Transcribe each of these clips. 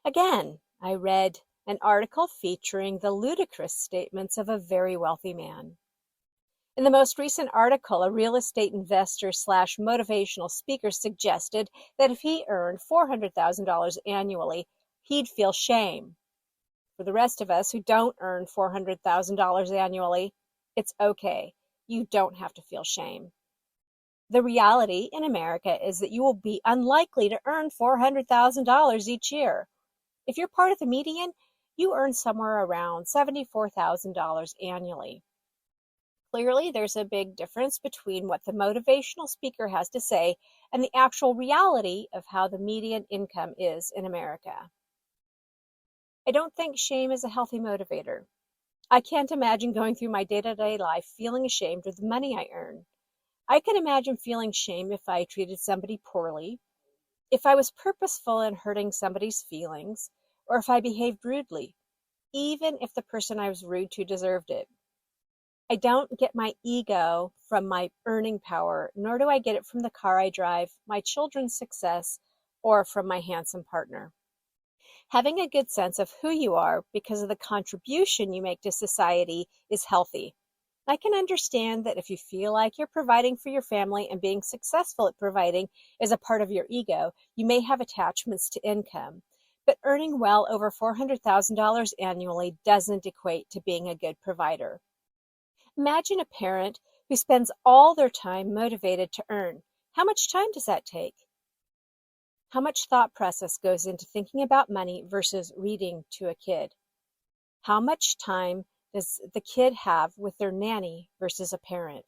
Again, I read an article featuring the ludicrous statements of a very wealthy man. In the most recent article, a real estate investor slash motivational speaker suggested that if he earned $400,000 annually, he'd feel shame. For the rest of us who don't earn $400,000 annually, it's okay. You don't have to feel shame. The reality in America is that you will be unlikely to earn $400,000 each year. If you're part of the median, you earn somewhere around $74,000 annually. Clearly, there's a big difference between what the motivational speaker has to say and the actual reality of how the median income is in America. I don't think shame is a healthy motivator. I can't imagine going through my day-to-day life feeling ashamed of the money I earn. I can imagine feeling shame if I treated somebody poorly, if I was purposeful in hurting somebody's feelings, or if I behaved rudely, even if the person I was rude to deserved it. I don't get my ego from my earning power, nor do I get it from the car I drive, my children's success, or from my handsome partner. Having a good sense of who you are because of the contribution you make to society is healthy. I can understand that if you feel like you're providing for your family and being successful at providing is a part of your ego, you may have attachments to income. But earning well over $400,000 annually doesn't equate to being a good provider. Imagine a parent who spends all their time motivated to earn. How much time does that take? How much thought process goes into thinking about money versus reading to a kid? How much time does the kid have with their nanny versus a parent?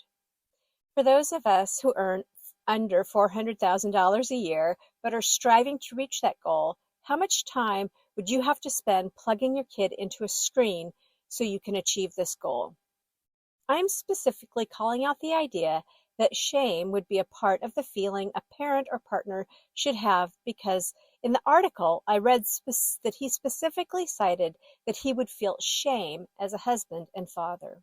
For those of us who earn under $400,000 a year but are striving to reach that goal, how much time would you have to spend plugging your kid into a screen so you can achieve this goal? I'm specifically calling out the idea that shame would be a part of the feeling a parent or partner should have because in the article I read that he specifically cited that he would feel shame as a husband and father.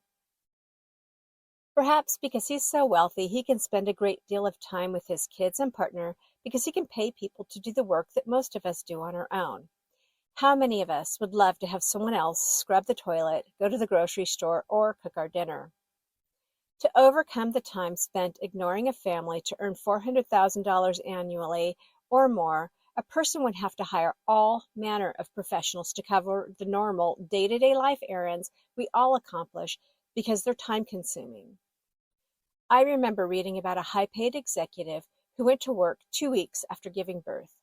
Perhaps because he's so wealthy, he can spend a great deal of time with his kids and partner because he can pay people to do the work that most of us do on our own. How many of us would love to have someone else scrub the toilet, go to the grocery store, or cook our dinner? To overcome the time spent ignoring a family to earn $400,000 annually or more, a person would have to hire all manner of professionals to cover the normal day-to-day life errands we all accomplish because they're time-consuming. I remember reading about a high-paid executive who went to work 2 weeks after giving birth.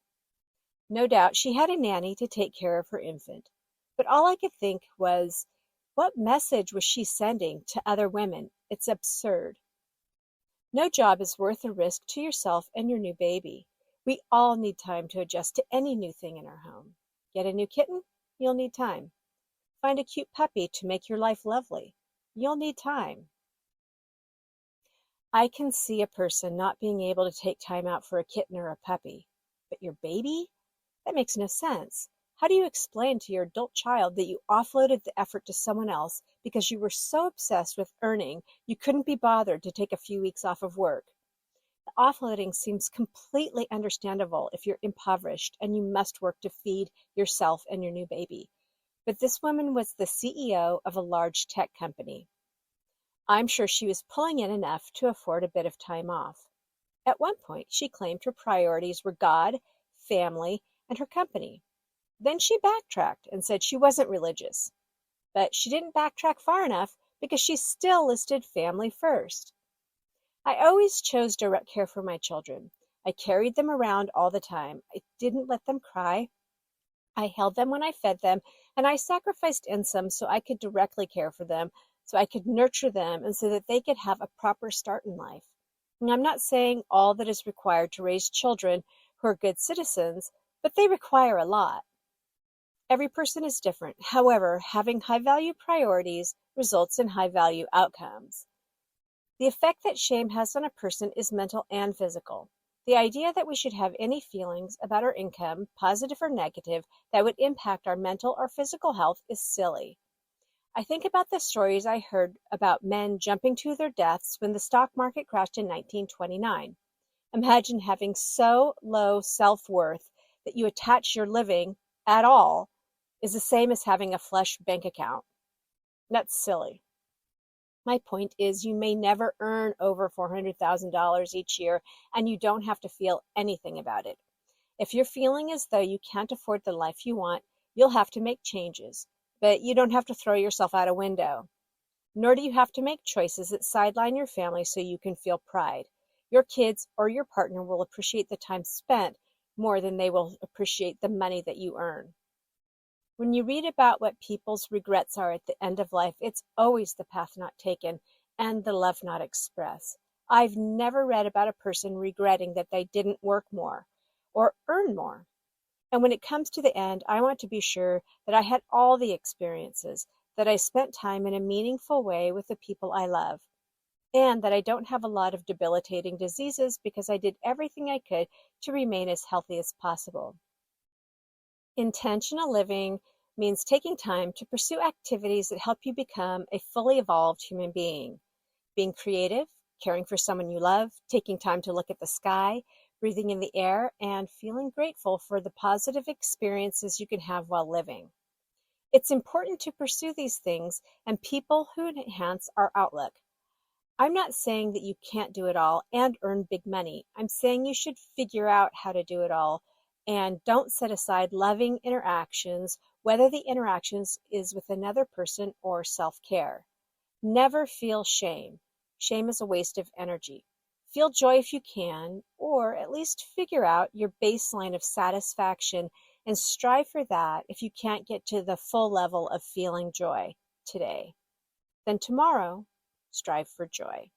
No doubt she had a nanny to take care of her infant, but all I could think was, what message was she sending to other women? It's absurd. No job is worth the risk to yourself and your new baby. We all need time to adjust to any new thing in our home. Get a new kitten? You'll need time. Find a cute puppy to make your life lovely. You'll need time. I can see a person not being able to take time out for a kitten or a puppy. But your baby? That makes no sense. How do you explain to your adult child that you offloaded the effort to someone else because you were so obsessed with earning you couldn't be bothered to take a few weeks off of work? The offloading seems completely understandable if you're impoverished and you must work to feed yourself and your new baby. But this woman was the CEO of a large tech company. I'm sure she was pulling in enough to afford a bit of time off. At one point, she claimed her priorities were God, family, and her company. Then she backtracked and said she wasn't religious. But she didn't backtrack far enough because she still listed family first. I always chose direct care for my children. I carried them around all the time. I didn't let them cry. I held them when I fed them, and I sacrificed in some so I could directly care for them, so I could nurture them, and so that they could have a proper start in life. And I'm not saying all that is required to raise children who are good citizens, but they require a lot. Every person is different. However, having high-value priorities results in high-value outcomes. The effect that shame has on a person is mental and physical. The idea that we should have any feelings about our income, positive or negative, that would impact our mental or physical health is silly. I think about the stories I heard about men jumping to their deaths when the stock market crashed in 1929. Imagine having so low self-worth that you attach your living at all is the same as having a flush bank account. That's silly. My point is, you may never earn over $400,000 each year, and you don't have to feel anything about it. If you're feeling as though you can't afford the life you want, you'll have to make changes, but you don't have to throw yourself out a window. Nor do you have to make choices that sideline your family so you can feel pride. Your kids or your partner will appreciate the time spent more than they will appreciate the money that you earn. When you read about what people's regrets are at the end of life, it's always the path not taken and the love not expressed. I've never read about a person regretting that they didn't work more or earn more. And when it comes to the end, I want to be sure that I had all the experiences, that I spent time in a meaningful way with the people I love, and that I don't have a lot of debilitating diseases because I did everything I could to remain as healthy as possible. Intentional living means taking time to pursue activities that help you become a fully evolved human being. Being creative, caring for someone you love, taking time to look at the sky, breathing in the air, and feeling grateful for the positive experiences you can have while living. It's important to pursue these things and people who enhance our outlook. I'm not saying that you can't do it all and earn big money. I'm saying you should figure out how to do it all and don't set aside loving interactions, whether the interactions is with another person or self-care. Never feel shame. Shame is a waste of energy. Feel joy if you can, or at least figure out your baseline of satisfaction and strive for that if you can't get to the full level of feeling joy today. Then tomorrow, strive for joy.